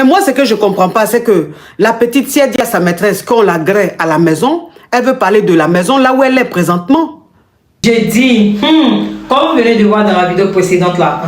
Mais moi, ce que je ne comprends pas, c'est que la petite, si elle dit à sa maîtresse qu'on l'agrée à la maison, elle veut parler de la maison là où elle est présentement. J'ai dit, comme vous venez de voir dans la vidéo précédente là,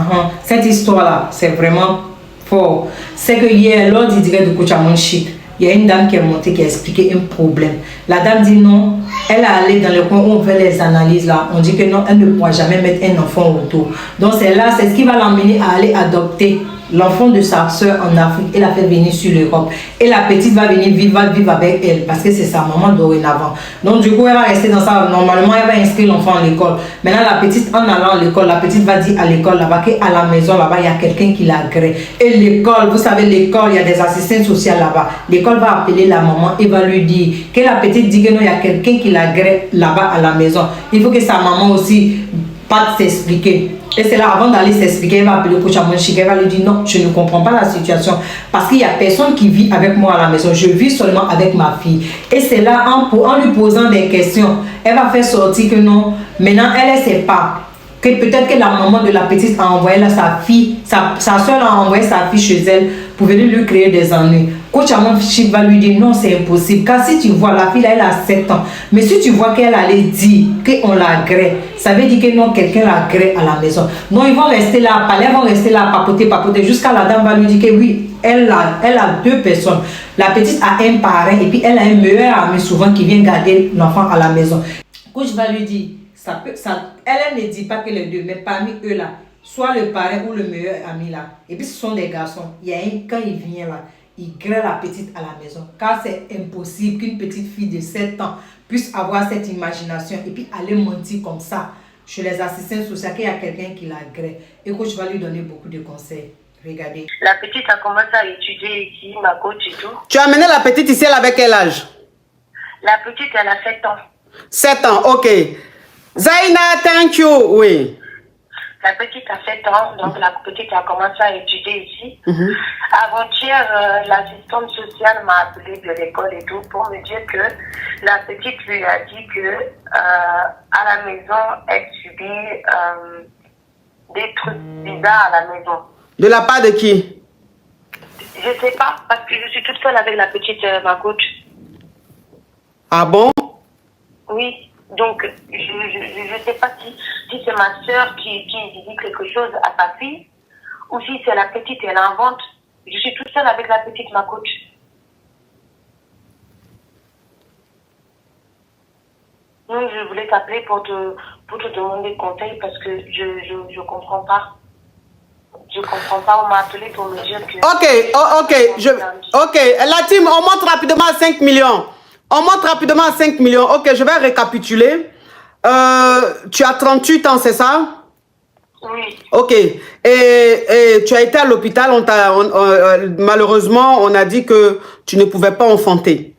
cette histoire-là, c'est vraiment fort. C'est que hier, lors du direct de Coachamon Chic, il y a une dame qui est montée, qui a expliqué un problème. La dame dit non, elle est allée dans le coin où on fait les analyses là. On dit que non, elle ne pourra jamais mettre un enfant autour. Donc c'est là, c'est ce qui va l'emmener à aller adopter l'enfant de sa soeur en Afrique et la faire venir sur l'Europe. Et la petite va venir vivre avec elle parce que c'est sa maman dorénavant. Donc du coup, elle va rester dans ça. Normalement, elle va inscrire l'enfant à l'école. Maintenant, la petite, en allant à l'école, la petite va dire à l'école là-bas qu'à la maison là-bas, il y a quelqu'un qui l'agrée. Et l'école, vous savez, l'école, il y a des assistants sociaux là-bas. L'école va appeler la maman et va lui dire que la petite dit que non, il y a quelqu'un qui l'agrée là-bas à la maison. Il faut que sa maman aussi parte s'expliquer. Et c'est là, avant d'aller s'expliquer, elle va appeler le coach à mon chic, elle va lui dire non, je ne comprends pas la situation parce qu'il n'y a personne qui vit avec moi à la maison, je vis seulement avec ma fille. Et c'est là, en lui posant des questions, elle va faire sortir que non, maintenant elle ne sait pas. Que peut-être que la maman de la petite a envoyé là, sa fille, sa soeur a envoyé sa fille chez elle pour venir lui créer des ennuis. Coach Amon Chic va lui dire non, c'est impossible. Car si tu vois, la fille là, elle a 7 ans. Mais si tu vois qu'elle allait dire qu'on l'agrée, ça veut dire que non, quelqu'un l'agrée à la maison. Non, ils vont rester là à parler, ils vont rester là à papoter, jusqu'à la dame va lui dire que oui, elle a 2 personnes. La petite a un parrain et puis elle a un meilleur ami souvent qui vient garder l'enfant à la maison. Coach va lui dire, elle ne dit pas que les deux, mais parmi eux là, soit le parrain ou le meilleur ami là, et puis ce sont des garçons, il y a quand il vient là, il grêle la petite à la maison, car c'est impossible qu'une petite fille de 7 ans puisse avoir cette imagination et puis aller mentir comme ça chez les assistants sociaux qu'il y a quelqu'un qui la grêle. Et coach va lui donner beaucoup de conseils. Regardez. La petite a commencé à étudier ici, ma coach et tout. Tu as amené la petite ici, elle avait quel âge? La petite, elle a 7 ans. 7 ans, ok. Zaina, thank you, oui. La petite a 7 ans, donc la petite a commencé à étudier ici. Avant-hier, l'assistante sociale m'a appelé de l'école et tout pour me dire que la petite lui a dit que à la maison, elle subit des trucs bizarres à la maison. De la part de qui? Je sais pas, parce que je suis toute seule avec la petite, ma coach. Ah bon? Oui. Donc, je ne sais pas si c'est ma soeur qui dit quelque chose à sa fille ou si c'est la petite, elle invente. Je suis toute seule avec la petite, ma coach. Donc, je voulais t'appeler pour te demander conseil parce que je comprends pas. Je comprends pas, on m'a appelé pour me dire que... Ok, la team, on monte rapidement à 5 millions. On monte rapidement à 5 millions. Ok, je vais récapituler. Tu as 38 ans, c'est ça? Oui. Ok. Et tu as été à l'hôpital. Malheureusement, on a dit que tu ne pouvais pas enfanter.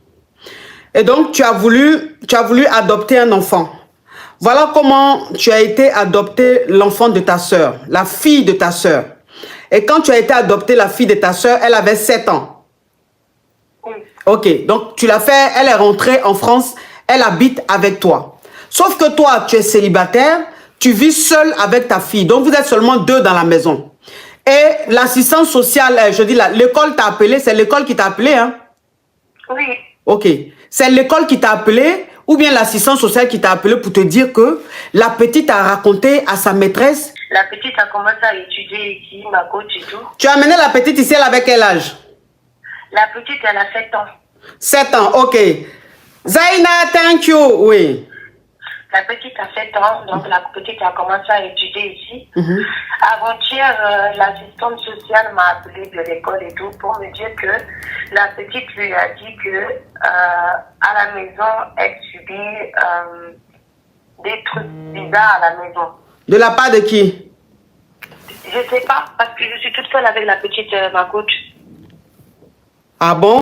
Et donc, tu as voulu adopter un enfant. Voilà comment tu as été adopter l'enfant de ta soeur, la fille de ta soeur. Et quand tu as été adopter la fille de ta soeur, elle avait 7 ans. Ok, donc tu l'as fait, elle est rentrée en France, elle habite avec toi. Sauf que toi, tu es célibataire, tu vis seule avec ta fille. Donc vous êtes seulement 2 dans la maison. Et l'assistance sociale, je dis là, l'école t'a appelé, c'est l'école qui t'a appelé, hein? Oui. Ok, c'est l'école qui t'a appelé ou bien l'assistance sociale qui t'a appelé pour te dire que la petite a raconté à sa maîtresse. La petite a commencé à étudier ici, ma coach et tout. Tu as amené la petite ici, elle avait quel âge? La petite, elle a 7 ans. 7 ans, ok. Zaina, thank you, oui. La petite a 7 ans, donc la petite a commencé à étudier ici. Avant-hier, l'assistante sociale m'a appelé de l'école et tout pour me dire que la petite lui a dit que à la maison, elle subit des trucs bizarres à la maison. De la part de qui? Je sais pas, parce que je suis toute seule avec la petite, ma coach. Ah bon?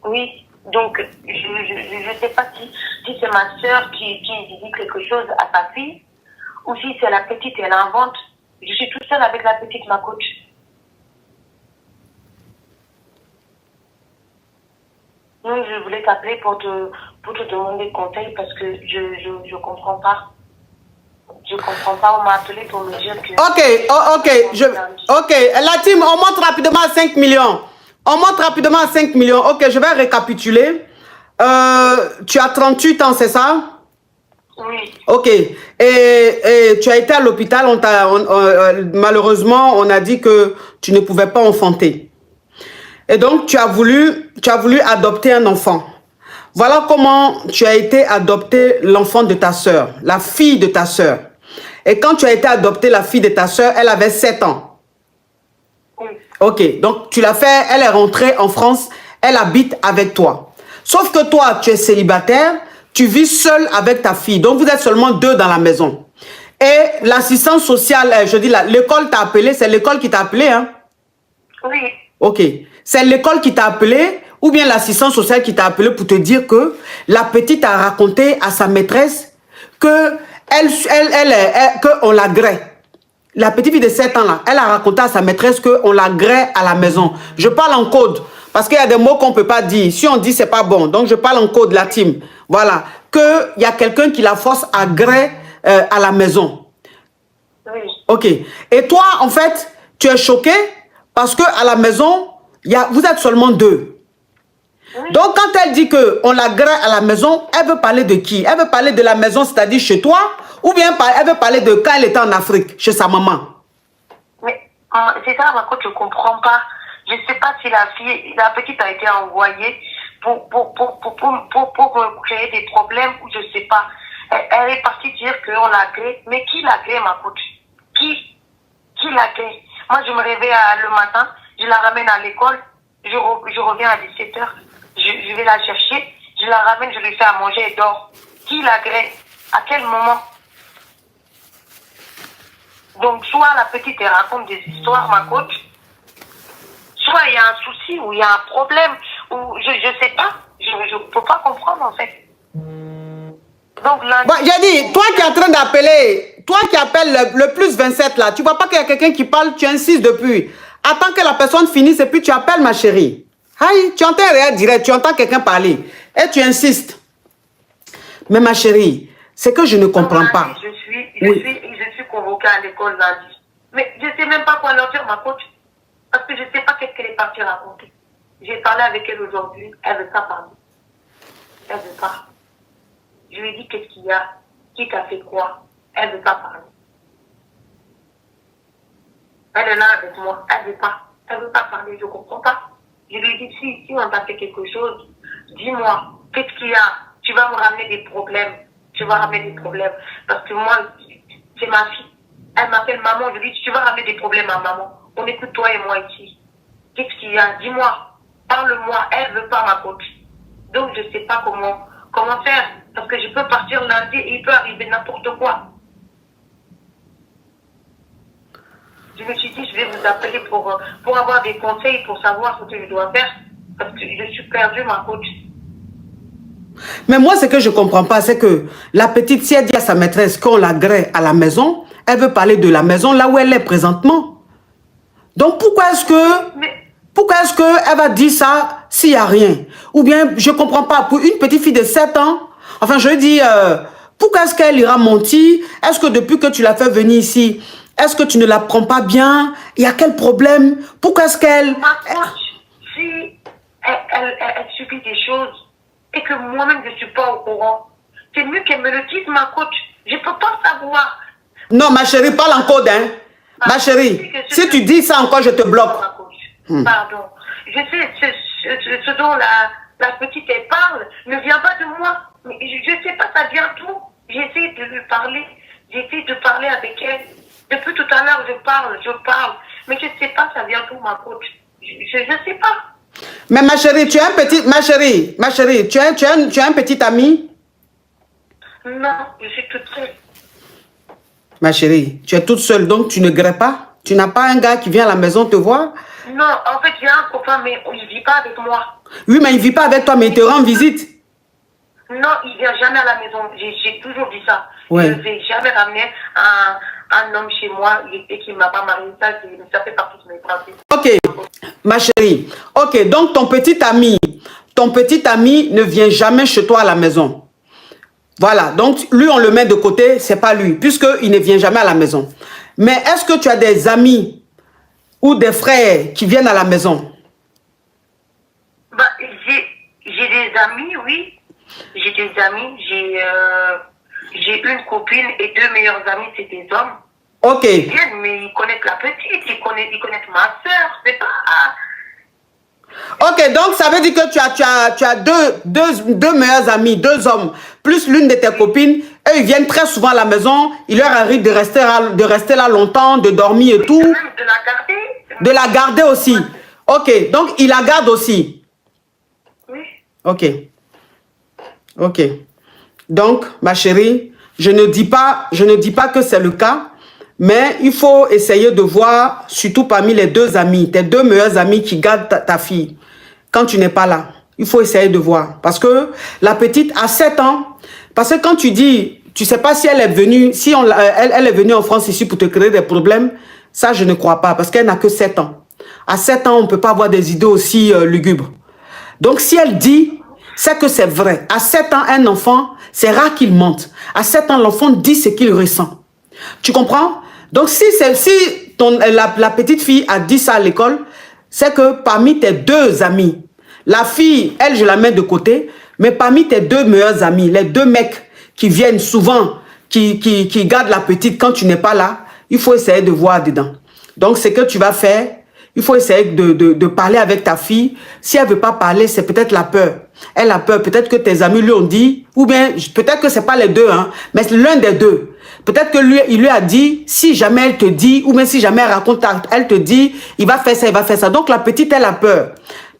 Oui, donc je sais pas si c'est ma soeur qui dit quelque chose à sa fille ou si c'est la petite, elle invente. Je suis toute seule avec la petite, ma coach. Donc je voulais t'appeler pour te demander conseil parce que je comprends pas. Je comprends pas, on m'a appelé pour me dire que... Ok, la team, on monte rapidement à 5 millions. On monte rapidement à 5 millions. Ok, je vais récapituler. Tu as 38 ans, c'est ça? Oui. Ok. Et tu as été à l'hôpital. Malheureusement, on a dit que tu ne pouvais pas enfanter. Et donc, tu as voulu adopter un enfant. Voilà comment tu as été adopter l'enfant de ta sœur, la fille de ta sœur. Et quand tu as été adopter la fille de ta sœur, elle avait 7 ans. Oui. Ok, donc tu l'as fait, elle est rentrée en France, elle habite avec toi. Sauf que toi, tu es célibataire, tu vis seul avec ta fille. Donc vous êtes seulement 2 dans la maison. Et l'assistance sociale, je dis l'école t'a appelé, c'est l'école qui t'a appelé, hein? Oui. Ok, c'est l'école qui t'a appelé ou bien l'assistance sociale qui t'a appelé pour te dire que la petite a raconté à sa maîtresse que qu'on la grée. La petite fille de 7 ans là, elle a raconté à sa maîtresse qu'on la grée à la maison. Je parle en code parce qu'il y a des mots qu'on ne peut pas dire. Si on dit c'est pas bon, donc je parle en code la team. Voilà, qu'il y a quelqu'un qui la force à grée à la maison. Oui. Ok. Et toi, en fait, tu es choqué parce qu'à la maison, vous êtes seulement 2. Oui. Donc, quand elle dit qu'on la grée à la maison, elle veut parler de qui? Elle veut parler de la maison, c'est-à-dire chez toi, ou bien elle veut parler de quand elle était en Afrique, chez sa maman? Mais c'est ça, ma coach, je ne comprends pas. Je ne sais pas si la petite a été envoyée pour créer des problèmes ou je ne sais pas. Elle est partie dire qu'on la grée. Mais qui la grée, ma coach? Qui la grée? Moi, je me réveille le matin, je la ramène à l'école, je reviens à 17h, je vais la chercher, je la ramène, je lui fais à manger et dort. Qui la grée? À quel moment? Donc, soit la petite elle raconte des histoires, ma coach, soit il y a un souci ou il y a un problème, ou je ne sais pas, je ne peux pas comprendre en fait. Donc là... Bon, j'ai dit, toi qui es en train d'appeler, toi qui appelles le plus 27 là, tu vois pas qu'il y a quelqu'un qui parle, tu insistes depuis. Attends que la personne finisse et puis tu appelles ma chérie. Aïe, tu entends rien direct, tu entends quelqu'un parler et tu insistes. Mais ma chérie, c'est que je ne comprends pas. Je suis convoquée à l'école lundi. Mais je ne sais même pas quoi leur dire, ma coach. Parce que je ne sais pas qu'est-ce qu'elle est partie raconter. J'ai parlé avec elle aujourd'hui, elle ne veut pas parler. Elle ne veut pas. Je lui ai dit qu'est-ce qu'il y a, qui t'a fait quoi. Elle ne veut pas parler. Elle est là avec moi, elle ne veut pas. Elle ne veut pas parler, je ne comprends pas. Je lui ai dit, si on t'a fait quelque chose, dis-moi, qu'est-ce qu'il y a? Tu vas me ramener des problèmes. Tu vas ramener des problèmes. Parce que moi, c'est ma fille. Elle m'appelle maman. Je lui dis, tu vas ramener des problèmes à maman. On écoute toi et moi ici. Qu'est-ce qu'il y a? Dis-moi. Parle-moi. Elle ne veut pas ma coach. Donc, je ne sais pas comment faire. Parce que je peux partir lundi et il peut arriver n'importe quoi. Je me suis dit, je vais vous appeler pour avoir des conseils, pour savoir ce que je dois faire. Parce que je suis perdue, ma coach. Mais moi, ce que je ne comprends pas, c'est que la petite, si elle dit à sa maîtresse qu'on la grée à la maison, elle veut parler de la maison là où elle est présentement. Donc, pourquoi est-ce qu'elle va dire ça s'il n'y a rien? Ou bien, je ne comprends pas, pour une petite fille de 7 ans, enfin, je dis, pourquoi est-ce qu'elle ira mentir? Est-ce que depuis que tu l'as fait venir ici, est-ce que tu ne la prends pas bien? Il y a quel problème? Pourquoi est-ce qu'elle... Ma coach, si elle subit des choses, et que moi-même je ne suis pas au courant, c'est mieux qu'elle me le dise, ma coach. Je ne peux pas savoir. Non, ma chérie, parle en code, hein. Ma chérie, si tu dis ça encore, je te bloque. Pardon. Je sais, ce dont la petite elle parle ne vient pas de moi. Mais je ne sais pas, ça vient d'où. J'essaie de lui parler. J'essaie de parler avec elle. Depuis tout à l'heure, je parle. Mais je ne sais pas, ça vient d'où, ma coach. Je ne sais pas. Mais ma chérie, tu as un petit... Ma chérie, tu as un petit ami? Non, je suis toute seule. Ma chérie, tu es toute seule, donc tu ne grées pas? Tu n'as pas un gars qui vient à la maison te voir? Non, en fait, j'ai un copain, mais il ne vit pas avec moi. Oui, mais il ne vit pas avec toi, mais il te rend visite. Non, il ne vient jamais à la maison. J'ai toujours dit ça. Ouais. Je ne vais jamais ramener un homme chez moi et qui ne m'a pas marié. Ça fait partie de mes principes. Ok, ma chérie. Ok, donc ton petit ami ne vient jamais chez toi à la maison. Voilà, donc lui, on le met de côté, c'est pas lui, puisqu'il ne vient jamais à la maison. Mais est-ce que tu as des amis ou des frères qui viennent à la maison? amis, oui. J'ai des amis. J'ai une copine et 2 meilleurs amis, c'est des hommes. Ok. Ils viennent, mais ils connaissent la petite, ils connaissent ma soeur. C'est pas... Ok, donc ça veut dire que tu as deux meilleurs amis, 2 hommes, plus l'une de tes copines. Eux, ils viennent très souvent à la maison. Il leur arrive de rester là longtemps, de dormir et tout. Même de la garder. De la garder aussi. Ok, donc il la garde aussi. Oui. Ok. Ok. Donc, ma chérie, je ne dis pas que c'est le cas, mais il faut essayer de voir, surtout parmi les 2 amis, tes 2 meilleurs amis qui gardent ta fille, quand tu n'es pas là. Il faut essayer de voir. Parce que la petite a 7 ans. Parce que quand tu dis, tu ne sais pas si elle est venue, elle est venue en France ici pour te créer des problèmes, ça, je ne crois pas, parce qu'elle n'a que 7 ans. À 7 ans, on ne peut pas avoir des idées aussi lugubres. Donc, si elle dit, c'est que c'est vrai. À 7 ans, un enfant, c'est rare qu'il mente. À 7 ans, l'enfant dit ce qu'il ressent. Tu comprends? Donc, si la petite fille a dit ça à l'école, c'est que parmi tes 2 amis, la fille, elle, je la mets de côté, mais parmi tes 2 meilleurs amis, les 2 mecs qui viennent souvent, qui gardent la petite quand tu n'es pas là, il faut essayer de voir dedans. Donc, ce que tu vas faire, il faut essayer de parler avec ta fille. Si elle ne veut pas parler, c'est peut-être la peur. Elle a peur. Peut-être que tes amis lui ont dit, ou bien peut-être que ce n'est pas les 2, hein, mais c'est l'un des 2. Peut-être que il lui a dit, si jamais elle te dit, ou même si jamais elle raconte, elle te dit, il va faire ça, il va faire ça. Donc la petite, elle a peur.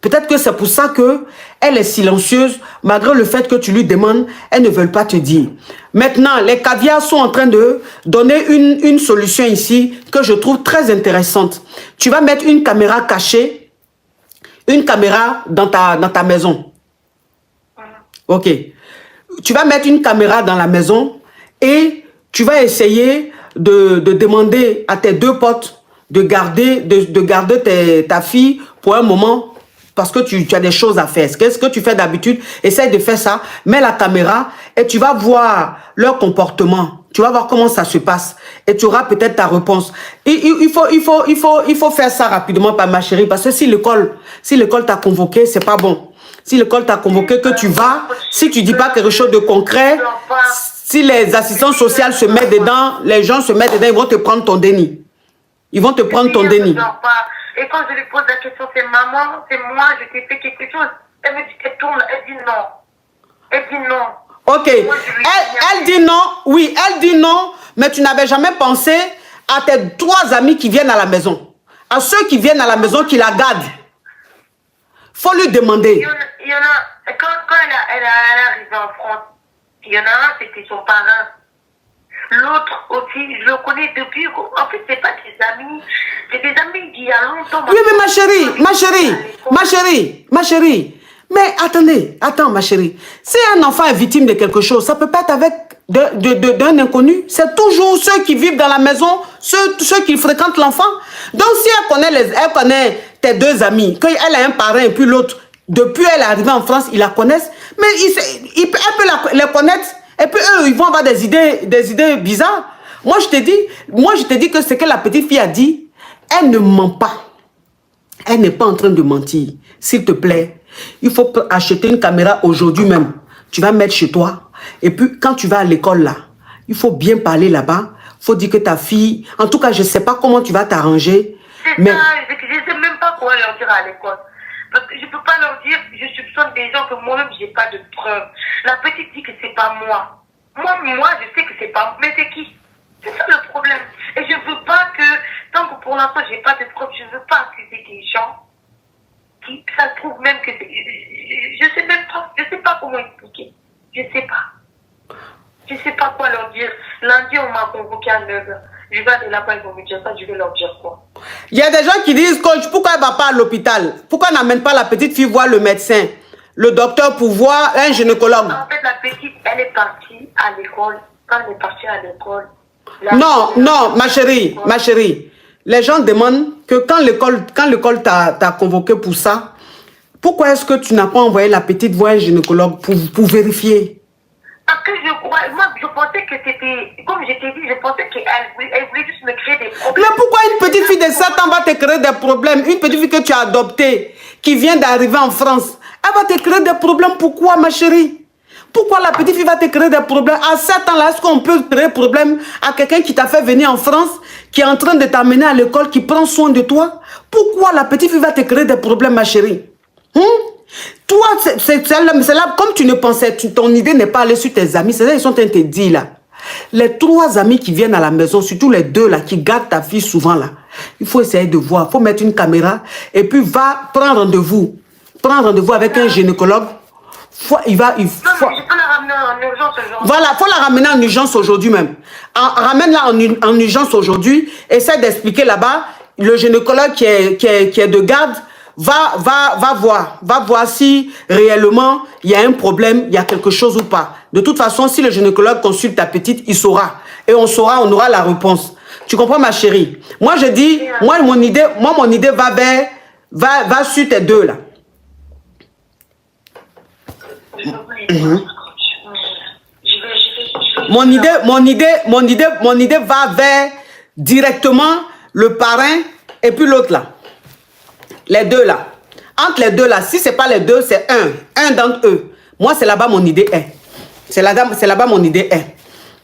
Peut-être que c'est pour ça qu'elle est silencieuse, malgré le fait que tu lui demandes, elle ne veut pas te dire. Maintenant, les caviars sont en train de donner une solution ici que je trouve très intéressante. Tu vas mettre une caméra cachée, une caméra dans ta maison. Ok. Tu vas mettre une caméra dans la maison et tu vas essayer de demander à tes 2 potes de garder ta fille pour un moment. Parce que tu as des choses à faire. Qu'est-ce que tu fais d'habitude? Essaye de faire ça. Mets la caméra et tu vas voir leur comportement. Tu vas voir comment ça se passe. Et tu auras peut-être ta réponse. Il faut faire ça rapidement, ma chérie. Parce que si l'école t'a convoqué, c'est pas bon. Si l'école t'a convoqué, que tu vas, si tu dis pas quelque chose de concret, si les assistants sociaux se mettent dedans, les gens se mettent dedans, ils vont te prendre ton déni. Ils vont te prendre ton déni. Et quand je lui pose la question, c'est maman, c'est moi, je t'ai fait quelque chose. Elle me dit qu'elle tourne, elle dit non. Elle dit non. Ok. Elle dit non, oui, elle dit non, mais tu n'avais jamais pensé à tes 3 amis qui viennent à la maison. À ceux qui viennent à la maison, qui la gardent. Faut lui demander. Il y en a, quand elle est arrivée en France, il y en a un, c'était son parrain. L'autre aussi, je le connais depuis. En fait, c'est pas des amis. C'est des amis d'il y a longtemps. Oui, mais ma chérie. Mais attends, ma chérie. Si un enfant est victime de quelque chose, ça peut pas être avec d'un inconnu. C'est toujours ceux qui vivent dans la maison, ceux qui fréquentent l'enfant. Donc, si elle connaît tes 2 amis, qu'elle a un parrain et puis l'autre, depuis elle est arrivée en France, ils la connaissent. Mais elle peut les connaître. Et puis eux, ils vont avoir des idées bizarres. Moi, je te dis que ce que la petite fille a dit, elle ne ment pas. Elle n'est pas en train de mentir. S'il te plaît, il faut acheter une caméra aujourd'hui même. Tu vas mettre chez toi. Et puis, quand tu vas à l'école là, il faut bien parler là-bas. Il faut dire que ta fille... En tout cas, je ne sais pas comment tu vas t'arranger. C'est ça, je ne sais même pas quoi leur dire à l'école. Parce que je ne peux pas leur dire, je soupçonne des gens que moi-même, je n'ai pas de preuves. La petite dit que ce n'est pas moi. Moi, je sais que ce n'est pas moi. Mais c'est qui? C'est ça le problème. Et je ne veux pas que, tant que pour l'instant, je n'ai pas de preuves, je ne veux pas accuser des gens qui, ça se trouve même que c'est... Je ne sais même pas, je ne sais pas comment expliquer. Je ne sais pas. Je ne sais pas quoi leur dire. Lundi, on m'a convoqué à 9h. Je vais aller là-bas, ils vont me dire ça, je vais leur dire quoi. Il y a des gens qui disent, coach, pourquoi elle ne va pas à l'hôpital? Pourquoi elle n'amène pas la petite fille voir le médecin, le docteur pour voir un gynécologue? En fait, la petite, elle est partie à l'école. Quand elle est partie à l'école... Non, ma chérie. Les gens demandent que quand l'école t'a convoqué pour ça, pourquoi est-ce que tu n'as pas envoyé la petite voir un gynécologue pour vérifier? Parce que moi, je pensais que c'était, comme je t'ai dit, je pensais qu'elle voulait juste me créer des problèmes. Mais pourquoi une petite fille de 7 ans va te créer des problèmes? Une petite fille que tu as adoptée, qui vient d'arriver en France, Elle va te créer des problèmes. Pourquoi, ma chérie? Pourquoi la petite fille va te créer des problèmes? À 7 ans-là, est-ce qu'on peut créer problème à quelqu'un qui t'a fait venir en France, qui est en train de t'amener à l'école, qui prend soin de toi? Pourquoi la petite fille va te créer des problèmes, ma chérie? Toi, c'est là, comme tu ne pensais, ton idée n'est pas allée sur tes amis, c'est ça, ils sont en train de te dire là. Les 3 amis qui viennent à la maison, surtout les 2 là, qui gardent ta fille souvent là, il faut essayer de voir, il faut mettre une caméra et puis va prendre rendez-vous. Prendre rendez-vous avec un gynécologue. Non, mais je peux la ramener en urgence aujourd'hui. Voilà, il faut la ramener en urgence aujourd'hui même. Ramène-la en urgence aujourd'hui. Essaie d'expliquer là-bas. Le gynécologue qui est de garde va voir si réellement il y a un problème, il y a quelque chose ou pas. De toute façon, si le gynécologue consulte ta petite, il saura. Et on aura la réponse. Tu comprends, ma chérie? Moi, je dis, moi, mon idée va sur tes 2 là. Mon idée va vers directement le parrain et puis l'autre là. Les 2 là. Entre les 2 là, si ce n'est pas les 2, c'est un d'entre eux. Moi, c'est là-bas mon idée est. C'est là-bas mon idée est.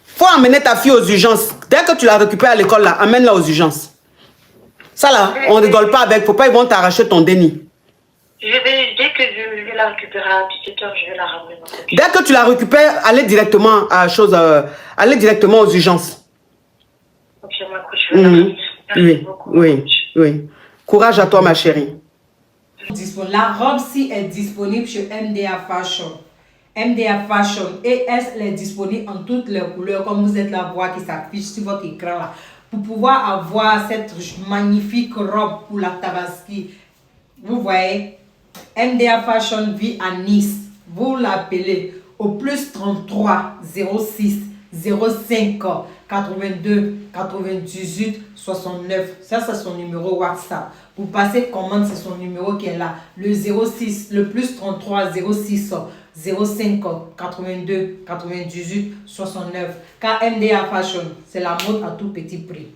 Faut amener ta fille aux urgences. Dès que tu la récupères à l'école là, amène-la aux urgences. Ça là, on ne rigole pas avec. Faut pas, ils vont t'arracher ton déni. Dès que je vais la récupérer à 17h, je vais la ramener. Dès que tu la récupères, allez directement aux urgences. Ok, ma coach, je vais la ramener. Merci beaucoup. Oui. Courage à toi, ma chérie. La robe-ci est disponible chez MDA Fashion. MDA Fashion. Et elle est disponible en toutes les couleurs, comme vous êtes la voix qui s'affiche sur votre écran là. Pour pouvoir avoir cette magnifique robe pour la Tabaski. Vous voyez, MDA Fashion vit à Nice. Vous l'appelez au plus 33 06 05 82 98 69. Ça, c'est son numéro WhatsApp. Vous passez commande, c'est son numéro qui est là. Le 06, le plus 33 06 05 82 98 69. Car MDA Fashion, c'est la mode à tout petit prix.